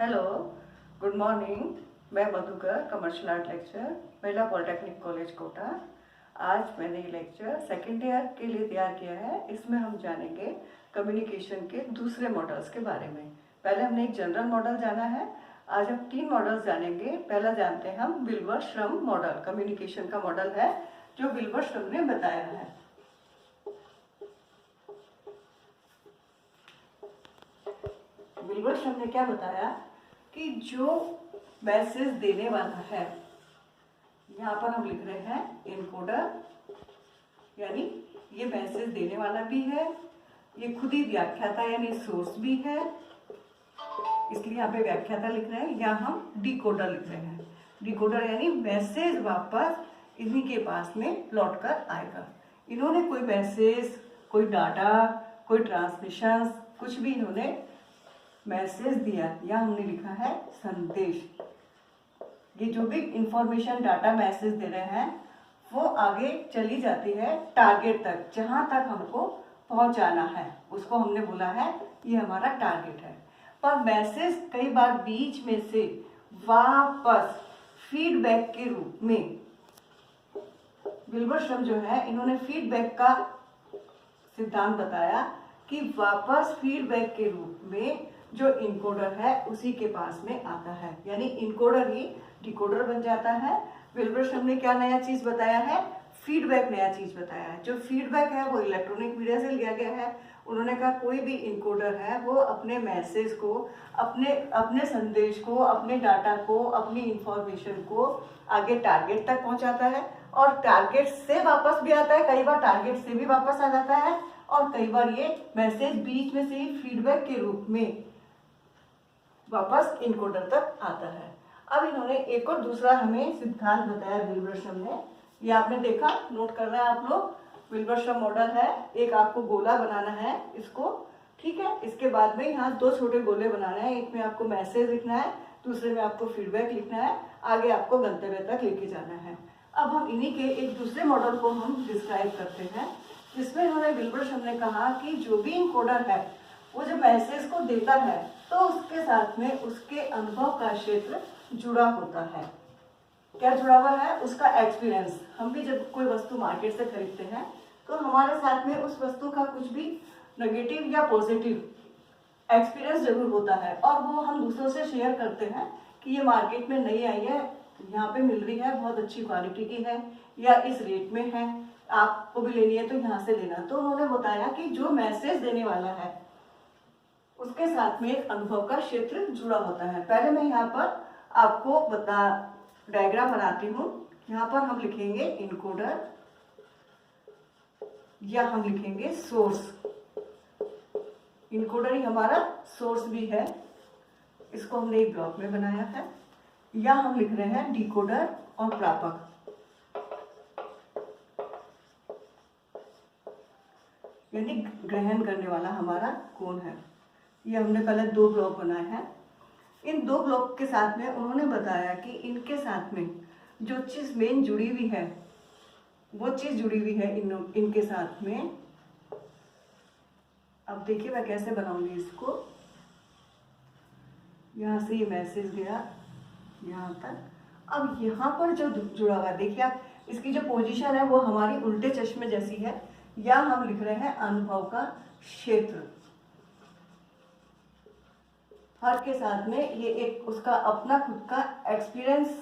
Hello, good morning. मैं Madhukar, commercial art lecture, महिला polytechnic college Kota. आज मैंने ये लेक्चर सेकेंड ईयर के लिए तैयार किया है। इसमें हम जानेंगे कम्युनिकेशन के दूसरे मॉडल्स के बारे में। पहले हमने एक जनरल मॉडल जाना है, आज हम 3 मॉडल्स जानेंगे। पहला जानते हैं हम विल्वर-श्रम मॉडल। कम्युनिकेशन का मॉडल है जो विल्वर-श्रम ने बताया है। विल्वर-श्रम ने क्या बताया कि जो मैसेज देने वाला है, यहाँ पर हम लिख रहे हैं इनकोडर, यानी ये मैसेज देने वाला भी है, ये खुद ही व्याख्याता यानी सोर्स भी है, इसलिए यहाँ पे व्याख्याता लिख रहे हैं। या हम डिकोडर लिख रहे हैं। डिकोडर यानी मैसेज वापस इन्हीं के पास में लौट कर आएगा। इन्होंने कोई मैसेज, कोई डाटा, कोई ट्रांसमिशन, कुछ भी इन्होंने मैसेज दिया या हमने लिखा है संदेश। ये जो भी इंफॉर्मेशन, डाटा, मैसेज दे रहे हैं वो आगे चली जाती है टारगेट तक, जहां तक हमको पहुंचाना है उसको हमने बोला है ये हमारा टारगेट है। पर मैसेज कई बार बीच में से वापस फीडबैक के रूप में, विल्वर-श्रम जो है इन्होंने फीडबैक का सिद्धांत बताया कि वापस फीडबैक के रूप में जो इनकोडर है उसी के पास में आता है, यानी इनकोडर ही डिकोडर बन जाता है। विल्वर-श्रम ने क्या नया चीज बताया है? फीडबैक नया चीज बताया है। जो फीडबैक है वो इलेक्ट्रॉनिक मीडिया से लिया गया है। उन्होंने कहा कोई भी इनकोडर है वो अपने मैसेज को, अपने संदेश को, अपने डाटा को, अपनी इंफॉर्मेशन को आगे टारगेट तक पहुंचाता है और टारगेट से वापस भी आता है। कई बार टारगेट से भी वापस आ जाता है और कई बार ये मैसेज बीच में से ही फीडबैक के रूप में वापस इनकोडर तक आता है। अब इन्होंने एक और दूसरा हमें सिद्धांत बताया विल्वर-श्रम ने। ये आपने देखा, नोट कर रहे हैं आप लोग। विल्वर-श्रम मॉडल है, एक आपको गोला बनाना है इसको, ठीक है। इसके बाद में यहाँ 2 छोटे गोले बनाने हैं। एक में आपको मैसेज लिखना है, दूसरे में आपको फीडबैक लिखना है। आगे आपको गंतव्य तक लेके जाना है। अब हम इन्हीं के एक दूसरे मॉडल को हम डिस्क्राइब करते हैं, जिसमें इन्होंने विल्वर-श्रम ने कहा कि जो भी इनकोडर है वो जब मैसेज को देता है तो उसके साथ में उसके अनुभव का क्षेत्र जुड़ा होता है। क्या जुड़ा हुआ है? उसका एक्सपीरियंस। हम भी जब कोई वस्तु मार्केट से खरीदते हैं तो हमारे साथ में उस वस्तु का कुछ भी नेगेटिव या पॉजिटिव एक्सपीरियंस जरूर होता है और वो हम दूसरों से शेयर करते हैं कि ये मार्केट में नई आई है, यहाँ पे मिल रही है, बहुत अच्छी क्वालिटी की है या इस रेट में है, आपको भी लेनी है तो यहाँ से लेना। तो उन्होंने बताया कि जो मैसेज देने वाला है उसके साथ में एक अनुभव का क्षेत्र जुड़ा होता है। पहले मैं यहाँ पर आपको डायग्राम बनाती हूँ। यहाँ पर हम लिखेंगे इनकोडर या हम लिखेंगे सोर्स। इनकोडर ही हमारा सोर्स भी है, इसको हमने एक ब्लॉक में बनाया है। या हम लिख रहे हैं डिकोडर और प्रापक। यानी ग्रहण करने वाला हमारा कौन है। ये हमने पहले 2 ब्लॉक बनाए हैं। इन 2 ब्लॉक के साथ में उन्होंने बताया कि इनके साथ में जो चीज मेन जुड़ी हुई है वो चीज जुड़ी हुई है इनके साथ में। अब देखिए मैं कैसे बनाऊंगी इसको। यहाँ से ये मैसेज गया यहाँ तक। अब यहाँ पर जो जुड़ा हुआ है, देखिए आप, इसकी जो पोजीशन है वो हमारी उल्टे चश्मे जैसी है। या हम लिख रहे हैं अनुभव का क्षेत्र। हर के साथ में ये एक उसका अपना खुद का एक्सपीरियंस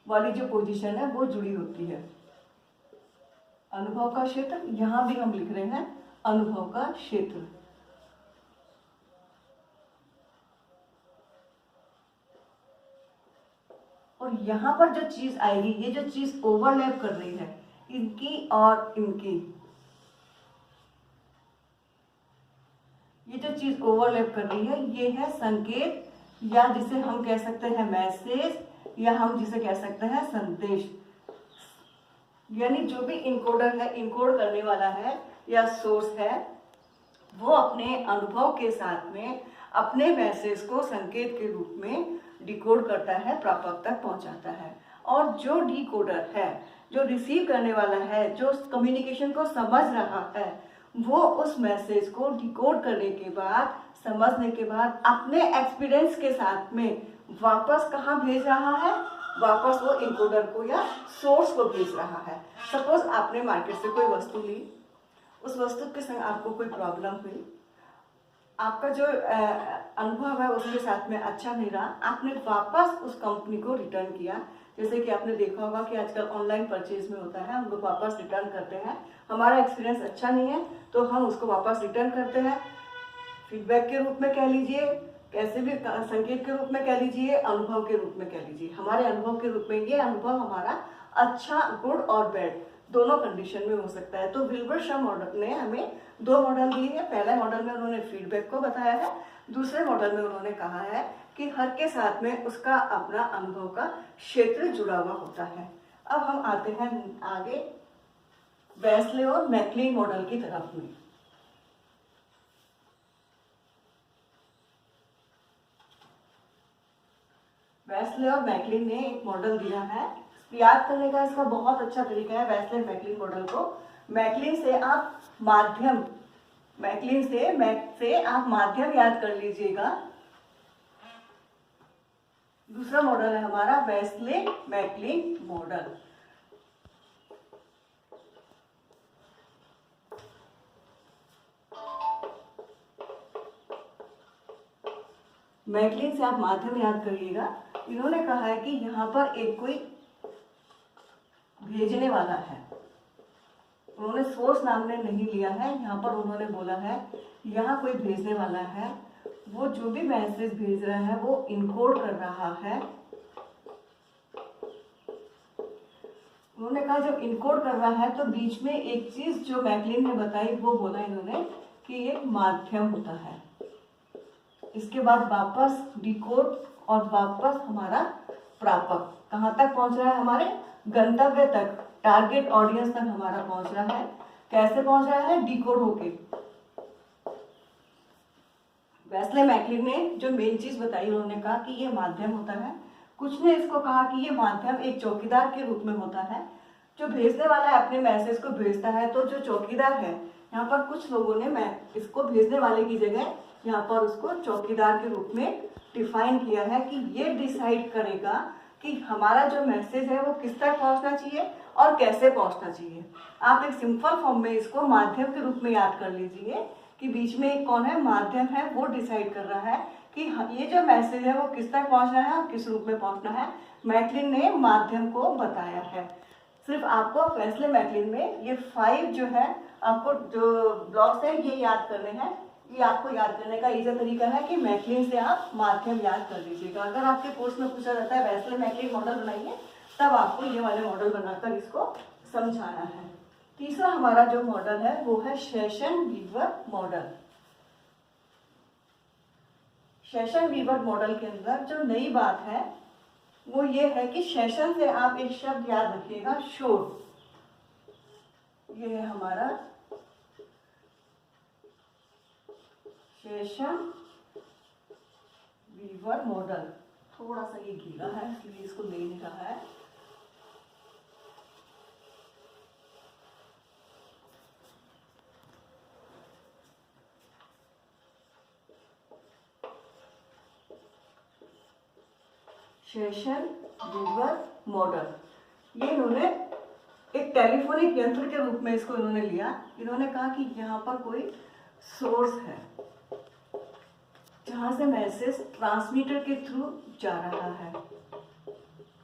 वाली जो पोजीशन है वो जुड़ी होती है। अनुभव का क्षेत्र, यहां भी हम लिख रहे हैं अनुभव का क्षेत्र। और यहां पर जो चीज आएगी, ये जो चीज ओवरलैप कर रही है इनकी और इनकी, ये जो चीज ओवरलैप कर रही है ये है संकेत, या जिसे हम कह सकते हैं मैसेज, या हम जिसे कह सकते हैं संदेश। यानी जो भी इनकोडर है, इनकोड करने वाला है या सोर्स है, वो अपने अनुभव के साथ में अपने मैसेज को संकेत के रूप में डिकोड करता है, प्रापक तक पहुंचाता है। और जो डिकोडर है, जो रिसीव करने वाला है, जो कम्युनिकेशन को समझ रहा है, वो उस मैसेज को डिकोड करने के बाद समझने के बाद अपने एक्सपीरियंस के साथ में वापस कहाँ भेज रहा है, वापस वो इनकोडर को या सोर्स को भेज रहा है। सपोज आपने मार्केट से कोई वस्तु ली, उस वस्तु के संग आपको कोई प्रॉब्लम हुई, आपका जो अनुभव है उसके साथ में अच्छा नहीं रहा, आपने वापस उस कंपनी को रिटर्न किया। जैसे कि आपने देखा होगा कि आजकल ऑनलाइन परचेज में होता है, हम लोग वापस रिटर्न करते हैं, हमारा एक्सपीरियंस अच्छा नहीं है तो हम उसको वापस रिटर्न करते हैं। फीडबैक के रूप में कह लीजिए, कैसे भी संकेत के रूप में कह लीजिए, अनुभव के रूप में कह लीजिए। हमारे अनुभव के रूप में ये अनुभव हमारा अच्छा, गुड और बैड दोनों कंडीशन में हो सकता है। तो विल्बर शॉ मॉडल ने हमें दो मॉडल दिए हैं। पहले मॉडल में उन्होंने फीडबैक को बताया है, दूसरे मॉडल में उन्होंने कहा है कि हर के साथ में उसका अपना अनुभव का क्षेत्र जुड़ा हुआ होता है। अब हम आते हैं आगे वेस्ले और मैकलिन मॉडल की तरफ में। वेस्ले और मैकलिन ने एक मॉडल दिया है, याद करने का इसका बहुत अच्छा तरीका है वेस्ले मैकलिन मॉडल को। मैकलिन से आप माध्यम, से आप माध्यम याद कर लीजिएगा। दूसरा मॉडल है हमारा वेस्ले मैकलिन मॉडल। मैकलिन से आप माध्यम याद करिएगा। इन्होंने कहा है कि यहाँ पर एक कोई भेजने वाला है, उन्होंने सोर्स नाम ने नहीं लिया है, यहाँ पर उन्होंने बोला है यहाँ कोई भेजने वाला है, वो जो भी मैसेज भेज रहा है वो इनकोड कर रहा है। उन्होंने कहा जब इनकोड कर रहा है तो बीच में एक चीज जो मैकलिन ने बताई वो बोला इन्होंने कि एक माध्यम होता है। इसके बाद वापस डिकोड और वापस हमारा प्रापक कहाँ तक पहुंच रहा है, हमारे गंतव्य तक, टारगेट ऑडियंस तक हमारा पहुंच रहा है। कैसे पहुंच रहा है, डिकोड होके। वेस्ले मैकलिन ने जो मेन चीज बताई, उन्होंने कहा कि ये माध्यम होता है। कुछ ने इसको कहा कि ये माध्यम एक चौकीदार के रूप में होता है, जो भेजने वाला है अपने मैसेज को भेजता है, तो जो चौकीदार है, यहाँ पर कुछ लोगों ने मैं इसको भेजने वाले की जगह यहाँ पर उसको चौकीदार के रूप में डिफाइन किया है कि ये डिसाइड करेगा कि हमारा जो मैसेज है वो किस तक पहुंचना चाहिए और कैसे पहुंचना चाहिए। आप एक सिंपल फॉर्म में इसको माध्यम के रूप में याद कर लीजिए कि बीच में एक कौन है, माध्यम है, वो डिसाइड कर रहा है कि ये जो मैसेज है वो किस तक पहुंचना है और किस रूप में पहुंचना है। मैकलिन ने माध्यम को बताया है। सिर्फ आपको वेस्ले मैकलिन में ये 5 जो है आपको जो ब्लॉक्स है ये याद करने हैं। ये आपको याद करने का इजी तरीका है कि मैकलिन से आप माध्यम याद कर लीजिएगा। अगर आपके कोर्स में पूछा जाता है वेस्ले मैकलिन मॉडल बनाइए, तब आपको ये वाले मॉडल बनाकर इसको समझाना है। तीसरा हमारा जो मॉडल है वो है शेषन वीवर मॉडल। शेषन वीवर मॉडल के अंदर जो नई बात है वो ये है कि शेषन से आप एक शब्द याद रखिएगा, शोर। ये है हमारा शेषन वीवर मॉडल। थोड़ा सा ये गीला है इसलिए इसको ले नहीं रहा है। शेषन वीवर मॉडल, ये इन्होंने एक टेलीफोनिक यंत्र के रूप में इसको इन्होंने लिया। इन्होंने कहा कि यहाँ पर कोई सोर्स है जहाँ से मैसेज ट्रांसमीटर के थ्रू जा रहा है।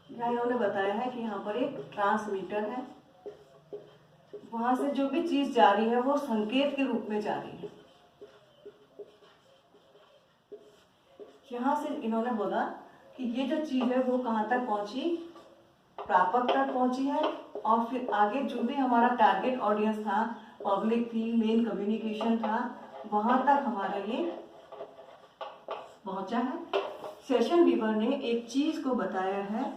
यहाँ इन्होंने बताया है कि यहाँ पर एक ट्रांसमीटर है, वहां से जो भी चीज जा रही है वो संकेत के रूप में जा रही है। यहाँ से इन्होंने बोला कि ये जो चीज है वो कहाँ तक पहुंची, प्रापक तक पहुंची है, और फिर आगे जो भी हमारा टारगेट ऑडियंस था, पब्लिक थी, मेन कम्युनिकेशन था, वहां तक हमारा ये पहुंचा है। शेषन वीवर ने एक चीज को बताया है।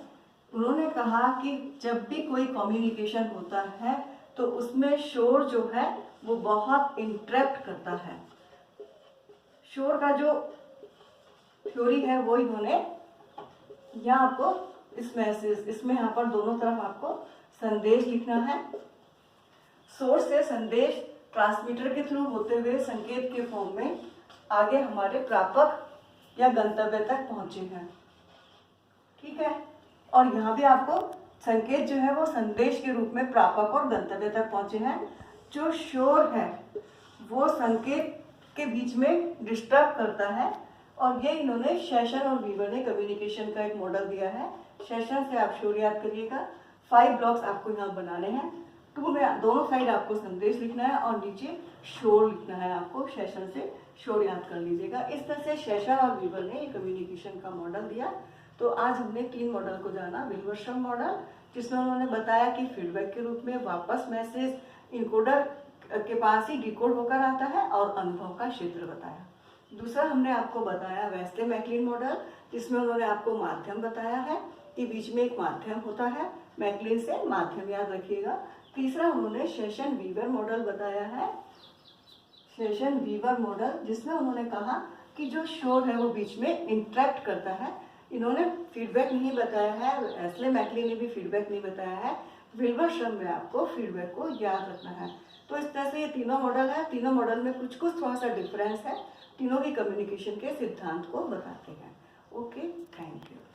उन्होंने कहा कि जब भी कोई कम्युनिकेशन होता है तो उसमें शोर जो है वो बहुत इंटरप्ट करता है। शोर का जो थ्योरी है वो इन्होंने यहाँ आपको इस मैसेज, इसमें यहाँ पर दोनों तरफ आपको संदेश लिखना है। सोर्स से संदेश ट्रांसमीटर के थ्रू होते हुए संकेत के फॉर्म में आगे हमारे प्रापक या गंतव्य तक पहुंचे हैं। ठीक है, और यहाँ भी आपको संकेत जो है वो संदेश के रूप में प्रापक और गंतव्य तक पहुंचे हैं। जो शोर है वो संकेत के बीच में डिस्टर्ब करता है, और ये इन्होंने शेषन और वीवर ने कम्युनिकेशन का एक मॉडल दिया है। शेषन से आप शोर याद करिएगा। 5 ब्लॉक्स आपको यहाँ बनाने हैं। 2 में दोनों साइड आपको संदेश लिखना है और नीचे शोर लिखना है आपको। शेषन से शोर याद कर लीजिएगा। इस तरह से शेषन और वीवर ने कम्युनिकेशन का मॉडल दिया। तो आज हमने 3 मॉडल को जाना। विल्वर्सन मॉडल, जिसमें उन्होंने बताया कि फीडबैक के रूप में वापस मैसेज इनकोडर के पास ही डिकोड होकर आता है, और अनुभव का क्षेत्र बताया। दूसरा हमने आपको बताया वेस्ले मैकलिन मॉडल, जिसमें उन्होंने आपको माध्यम बताया है कि बीच में एक माध्यम होता है। मैकलिन से माध्यम याद रखिएगा। तीसरा उन्होंने शेषन वीवर मॉडल बताया है। शेषन वीवर मॉडल, जिसमें उन्होंने कहा कि जो शोर है वो बीच में इंटरेक्ट करता है। इन्होंने फीडबैक नहीं बताया है, वेस्ले मैकलिन ने भी फीडबैक नहीं बताया है। विल्वर्सन में आपको फीडबैक को याद रखना है। तो इस तरह से ये तीनों मॉडल है। तीनों मॉडल में कुछ कुछ थोड़ा सा डिफरेंस है। तीनों ही कम्युनिकेशन के सिद्धांत को बताते हैं। Okay, thank you.